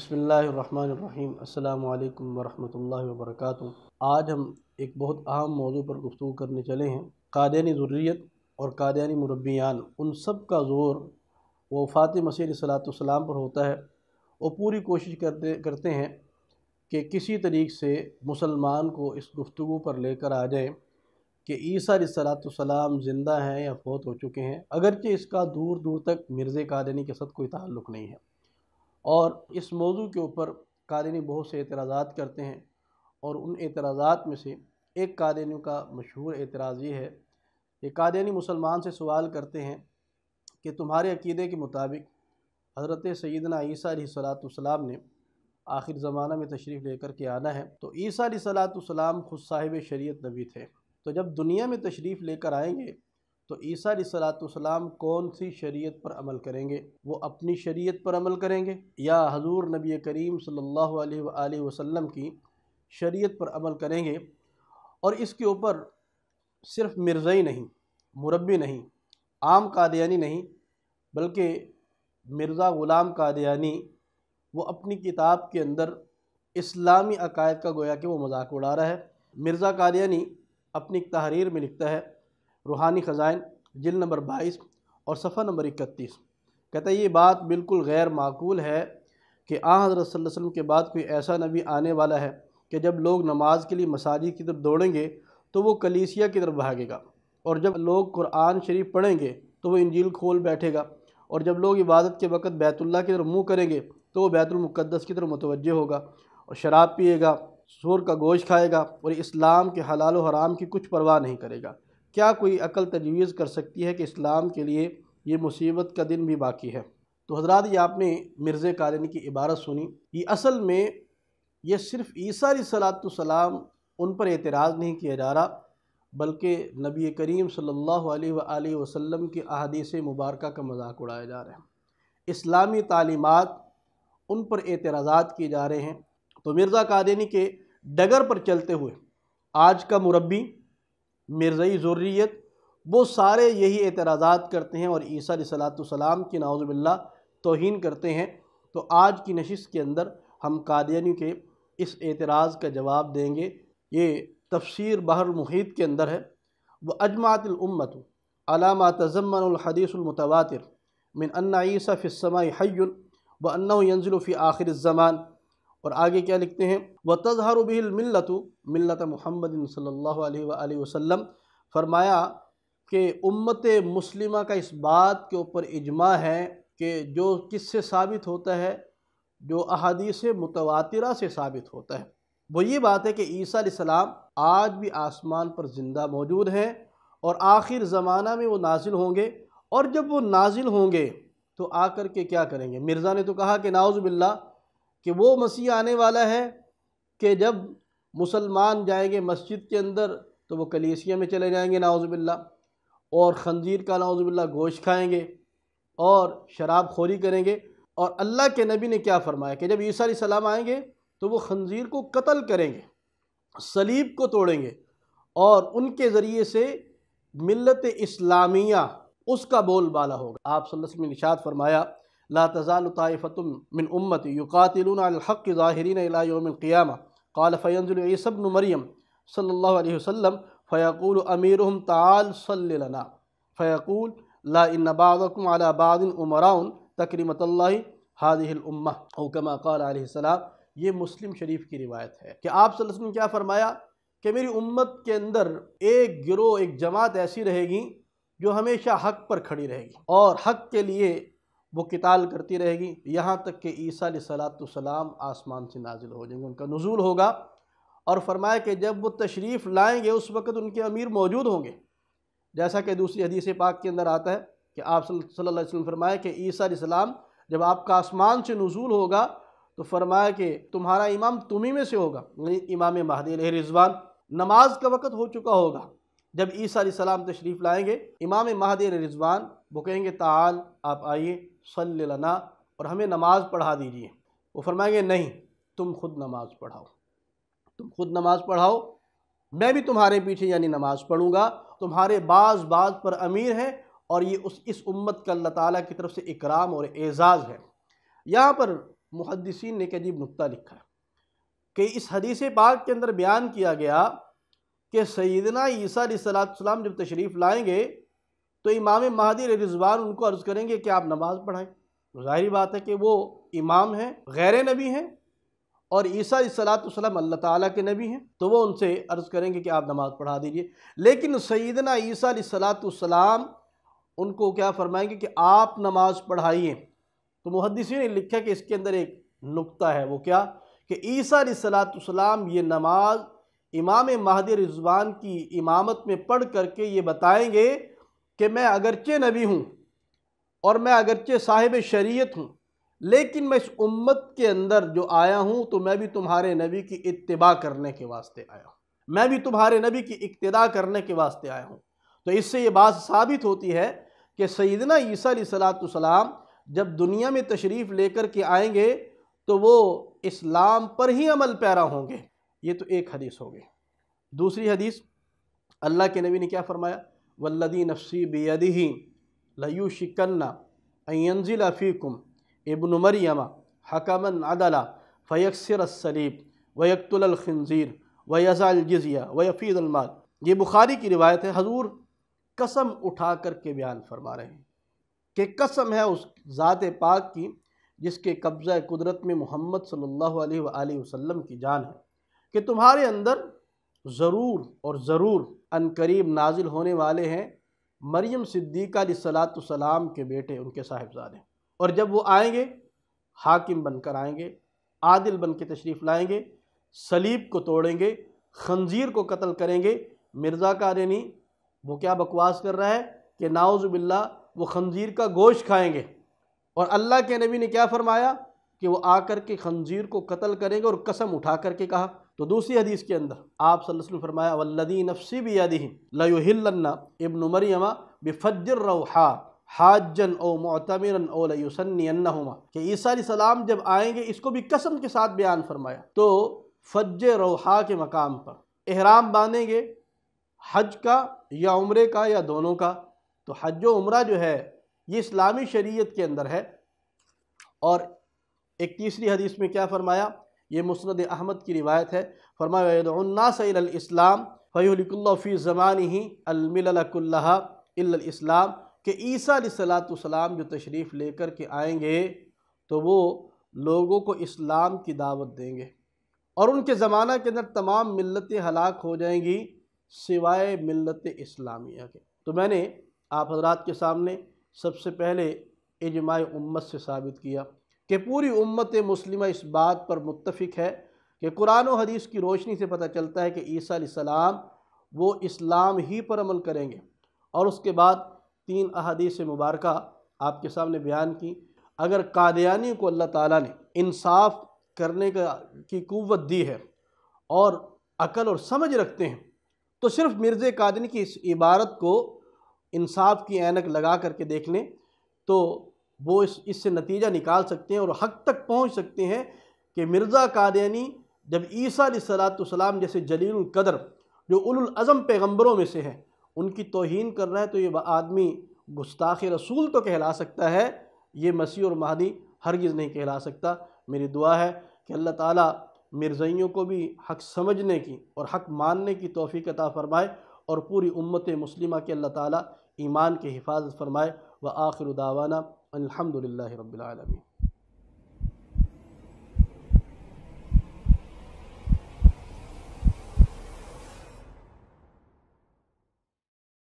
بسم اللہ الرحمن الرحیم۔ السلام علیکم ورحمۃ اللہ وبرکاتہ۔ آج ہم ایک بہت اہم موضوع پر گفتگو کرنے چلے ہیں۔ قادیانی ذریت اور قادیانی مربیان، ان سب کا زور وفات مسیح علیہ السلام پر ہوتا ہے۔ وہ پوری کوشش کرتے ہیں کہ کسی طریق سے مسلمان کو اس گفتگو پر لے کر آ جائیں کہ عیسیٰ علیہ السلام زندہ ہیں یا فوت ہو چکے ہیں، اگرچہ اس کا دور دور تک مرزا قادیانی کے ساتھ کوئی تعلق نہیں ہے۔ اور اس موضوع کے اوپر قادیانی بہت سے اعتراضات کرتے ہیں، اور ان اعتراضات میں سے ایک قادیانیوں کا مشہور اعتراض یہ ہے کہ قادیانی مسلمان سے سوال کرتے ہیں کہ تمہارے عقیدے کے مطابق حضرت سیدنا عیسیٰ علیہ السلام نے آخر زمانہ میں تشریف لے کر کے آنا ہے، تو عیسیٰ علیہ السلام خود صاحب شریعت نبی تھے، تو جب دنیا میں تشریف لے کر آئیں گے تو عیسیٰ علیہ السلام کون سی شریعت پر عمل کریں گے؟ وہ اپنی شریعت پر عمل کریں گے یا حضور نبی کریم صلی اللہ علیہ وآلہ وسلم کی شریعت پر عمل کریں گے؟ اور اس کے اوپر صرف مرزائی نہیں، مربی نہیں، عام قادیانی نہیں، بلکہ مرزا غلام قادیانی وہ اپنی کتاب کے اندر اسلامی عقائد کا گویا کہ وہ مذاق اڑا رہا ہے۔ مرزا قادیانی اپنی ایک تحریر میں لکھتا ہے، روحانی خزائن جلد نمبر 22 اور صفحہ نمبر 31، کہتا ہے یہ بات بالکل غیر معقول ہے کہ حضرت صلی اللہ علیہ وسلم کے بعد کوئی ایسا نبی آنے والا ہے کہ جب لوگ نماز کے لیے مساجد کی طرف دوڑیں گے تو وہ کلیسیا کی طرف بھاگے گا، اور جب لوگ قرآن شریف پڑھیں گے تو وہ انجیل کھول بیٹھے گا، اور جب لوگ عبادت کے وقت بیت اللہ کی طرف منہ کریں گے تو وہ بیت المقدس کی طرف متوجہ ہوگا، اور شراب پیے گا، سور کا گوشت کھائے گا، اور اسلام کے حلال و حرام کی کچھ پرواہ نہیں کرے گا۔ کیا کوئی عقل تجویز کر سکتی ہے کہ اسلام کے لیے یہ مصیبت کا دن بھی باقی ہے؟ تو حضرات، یہ آپ نے مرزا قادیانی کی عبارت سنی۔ یہ اصل میں یہ صرف عیسیٰ علیہ السلام ان پر اعتراض نہیں کیا جا رہا، بلکہ نبی کریم صلی اللہ علیہ وآلہ وسلم کی احادیث مبارکہ کا مذاق اڑایا جا رہا ہے، اسلامی تعلیمات ان پر اعتراضات کیے جا رہے ہیں۔ تو مرزا قادیانی کے ڈگر پر چلتے ہوئے آج کا مربی، مرزائی ذریت، وہ سارے یہی اعتراضات کرتے ہیں اور عیسیٰ علیہ السلام کی نعوذ باللہ توہین کرتے ہیں۔ تو آج کی نشست کے اندر ہم قادیانی کے اس اعتراض کا جواب دیں گے۔ یہ تفسیر بحر المحیط کے اندر ہے۔ وَأَجْمَعَتِ الْأُمَّةُ عَلَى مَا تَضَمَّنَ الْحَدِيثُ الْمُتَوَاتِرُ مِنْ أَنَّ عِيسَىٰ فِي السَّمَاءِ حَيٌّ وَأَنَّهُ يَنزِلُ فِي آخِرِ الزَّمَانِ۔ اور آگے کیا لکھتے ہیں؟ وَتَظْهَرُ بِهِ الْمِلَّةُ مِلَّةَ مُحَمَّدٍ صلی اللہ علیہ وآلہ وسلم۔ فرمایا کہ امت مسلمہ کا اس بات کے اوپر اجماع ہے کہ جو کس سے ثابت ہوتا ہے، جو احادیث متواترہ سے ثابت ہوتا ہے، وہ یہ بات ہے کہ عیسیٰ علیہ السلام آج بھی آسمان پر زندہ موجود ہیں، اور آخر زمانہ میں وہ نازل ہوں گے، اور جب وہ نازل ہوں گے تو آ کر کے کیا کریں گے؟ مرزا نے تو کہا کہ نعوذ باللہ کہ وہ مسیح آنے والا ہے کہ جب مسلمان جائیں گے مسجد کے اندر تو وہ کلیسیا میں چلے جائیں گے نعوذ باللہ، اور خنزیر کا نعوذ باللہ گوشت کھائیں گے اور شراب خوری کریں گے۔ اور اللہ کے نبی نے کیا فرمایا کہ جب عیسیٰ علیہ السلام آئیں گے تو وہ خنزیر کو قتل کریں گے، صلیب کو توڑیں گے، اور ان کے ذریعے سے ملت اسلامیہ اس کا بول بالا ہوگا۔ آپ صلی اللہ علیہ وسلم نے ارشاد فرمایا، لا تزال طائفة من امتی یقاتلون علی الحق ظاہرین الی یوم القیامہ، قال فینزل عیسیٰ ابن مریم صلی اللہ علیہ وسلم فیقول امیرہم تعال صلی لنا فیقول لا ان بعضکم علی بعض امراء تکرمۃ اللہ هذه الامہ او کما قال علیہ السلام۔ یہ مسلم شریف کی روایت ہے کہ آپ صلی اللہ علیہ وسلم نے کیا فرمایا کہ میری امت کے اندر ایک گروہ، ایک جماعت ایسی رہے گی جو ہمیشہ حق پر کھڑی رہے گی اور حق کے لیے وہ قتال کرتی رہے گی، یہاں تک کہ عیسیٰ علیہ السلام آسمان سے نازل ہو جائیں گے، ان کا نزول ہوگا۔ اور فرمایا کہ جب وہ تشریف لائیں گے اس وقت ان کے امیر موجود ہوں گے، جیسا کہ دوسری حدیث پاک کے اندر آتا ہے کہ آپ صلی اللہ علیہ وسلم فرمایا کہ عیسیٰ علیہ السلام جب آپ کا آسمان سے نزول ہوگا تو فرمایا کہ تمہارا امام تمہیں میں سے ہوگا، یعنی امام مہدی علیہ رضوان۔ نماز کا وقت ہو چکا ہوگا جب عیسیٰ علیہ السلام تشریف لائیں گے، امام مہدی علیہ رضوان وہ کہیں گے تعال، آپ آئیے، صلی لنا، اور ہمیں نماز پڑھا دیجئے۔ وہ فرمائیں گے نہیں، تم خود نماز پڑھاؤ، تم خود نماز پڑھاؤ، میں بھی تمہارے پیچھے یعنی نماز پڑھوں گا، تمہارے بعض پر امیر ہیں، اور یہ اس امت کا اللہ تعالیٰ کی طرف سے اکرام اور اعزاز ہے۔ یہاں پر محدثین نے ایک عجیب نکتہ لکھا ہے کہ اس حدیث پاک کے اندر بیان کیا گیا کہ سیدنا عیسیٰ علیہ السلام جب تشریف لائیں گے تو امام مہدی علیہ رضوان ان کو عرض کریں گے کہ آپ نماز پڑھائیں۔ ظاہری بات ہے کہ وہ امام ہیں، غیر نبی ہیں، اور عیسیٰ علیہ السلام اللہ تعالیٰ کے نبی ہیں، تو وہ ان سے عرض کریں گے کہ آپ نماز پڑھا دیجئے۔ لیکن سیدنا عیسیٰ علیہ السلام ان کو کیا فرمائیں گے کہ آپ نماز پڑھائیے۔ تو محدثین نے لکھا کہ اس کے اندر ایک نکتہ ہے، وہ کیا کہ عیسیٰ علیہ السلام یہ نماز امام مہدی رضوان کی امامت میں پڑھ کر کے یہ بتائیں گے کہ میں اگرچہ نبی ہوں اور میں اگرچہ صاحب شریعت ہوں، لیکن میں اس امت کے اندر جو آیا ہوں تو میں بھی تمہارے نبی کی اتباع کرنے کے واسطے آیا ہوں، میں بھی تمہارے نبی کی اقتداء کرنے کے واسطے آیا ہوں۔ تو اس سے یہ بات ثابت ہوتی ہے کہ سیدنا عیسیٰ علیہ السلام جب دنیا میں تشریف لے کر کے آئیں گے تو وہ اسلام پر ہی عمل پیرا ہوں گے۔ یہ تو ایک حدیث ہو گئی۔ دوسری حدیث اللہ کے نبی نے کیا فرمایا؟ والذی نفسی بیدہ لیوشکن ان ینزل فیکم ابن مریم حکما عدلا فیکسر الصلیب ویقتل الخنزیر ویضع الجزیہ ویفیض المال۔ یہ بخاری کی روایت ہے۔ حضور قسم اٹھا کر کے بیان فرما رہے ہیں کہ قسم ہے اس ذات پاک کی جس کے قبضہ قدرت میں محمد صلی اللہ علیہ وآلہ وسلم کی جان ہے، کہ تمہارے اندر ضرور اور ضرور ان قریب نازل ہونے والے ہیں مریم صدیقہ علیہ السلام کے بیٹے، ان کے صاحبزادے، اور جب وہ آئیں گے حاکم بن کر آئیں گے، عادل بن کے تشریف لائیں گے، صلیب کو توڑیں گے، خنزیر کو قتل کریں گے۔ مرزا قادیانی وہ کیا بکواس کر رہا ہے کہ نعوذ باللہ وہ خنزیر کا گوشت کھائیں گے، اور اللہ کے نبی نے کیا فرمایا کہ وہ آ کر کے خنزیر کو قتل کریں گے، اور قسم اٹھا کر کے کہا۔ تو دوسری حدیث کے اندر آپ صلی اللہ علیہ وسلم فرمایا والذی نفسی بیدہ لیحلن ابن مریم بفج الروحا حاجا او معتمرا او لیسنینہما، کہ عیسیٰ علیہ السلام جب آئیں گے، اس کو بھی قسم کے ساتھ بیان فرمایا، تو فج روحا کے مقام پر احرام باندھیں گے، حج کا یا عمرے کا یا دونوں کا۔ تو حج و عمرہ جو ہے یہ اسلامی شریعت کے اندر ہے۔ اور ایک تیسری حدیث میں کیا فرمایا؟ یہ مسند احمد کی روایت ہے، فرمایا وَيَدْعُ النَّاسَ إِلَى الْإِسْلَامِ فَيُهْلِكُ اللَّهُ فِي زَمَانِهِ الْمِلَلَ كُلَّهَا إِلَّا الْإِسْلَامِ، کہ عیسیٰ علیہ السلام جو تشریف لے کر کے آئیں گے تو وہ لوگوں کو اسلام کی دعوت دیں گے، اور ان کے زمانہ کے اندر تمام ملتیں ہلاک ہو جائیں گی سوائے ملت اسلامیہ کے۔ تو میں نے آپ حضرات کے سامنے سب سے پہلے اجماع امت سے ثابت کیا کہ پوری امت مسلمہ اس بات پر متفق ہے کہ قرآن و حدیث کی روشنی سے پتہ چلتا ہے کہ عیسیٰ علیہ السلام وہ اسلام ہی پر عمل کریں گے۔ اور اس کے بعد 3 احادیث مبارکہ آپ کے سامنے بیان کی۔ اگر قادیانی کو اللہ تعالیٰ نے انصاف کرنے کی قوت دی ہے اور عقل اور سمجھ رکھتے ہیں، تو صرف مرزا قادیانی کی اس عبارت کو انصاف کی عینک لگا کر کے دیکھ لیں تو وہ اس سے نتیجہ نکال سکتے ہیں اور حق تک پہنچ سکتے ہیں کہ مرزا قادیانی جب عیسیٰ علیہ السلام جیسے جلیل القدر جو اولو العزم پیغمبروں میں سے ہیں ان کی توہین کر رہا ہے، تو یہ آدمی گستاخ رسول تو کہلا سکتا ہے، یہ مسیح اور مہدی ہرگز نہیں کہلا سکتا۔ میری دعا ہے کہ اللہ تعالیٰ مرزائیوں کو بھی حق سمجھنے کی اور حق ماننے کی توفیق عطا فرمائے، اور پوری امت مسلمہ کے اللہ تعالیٰ ایمان کی حفاظت فرمائے۔ وآخر دعوانا الحمدللہ رب العالمین۔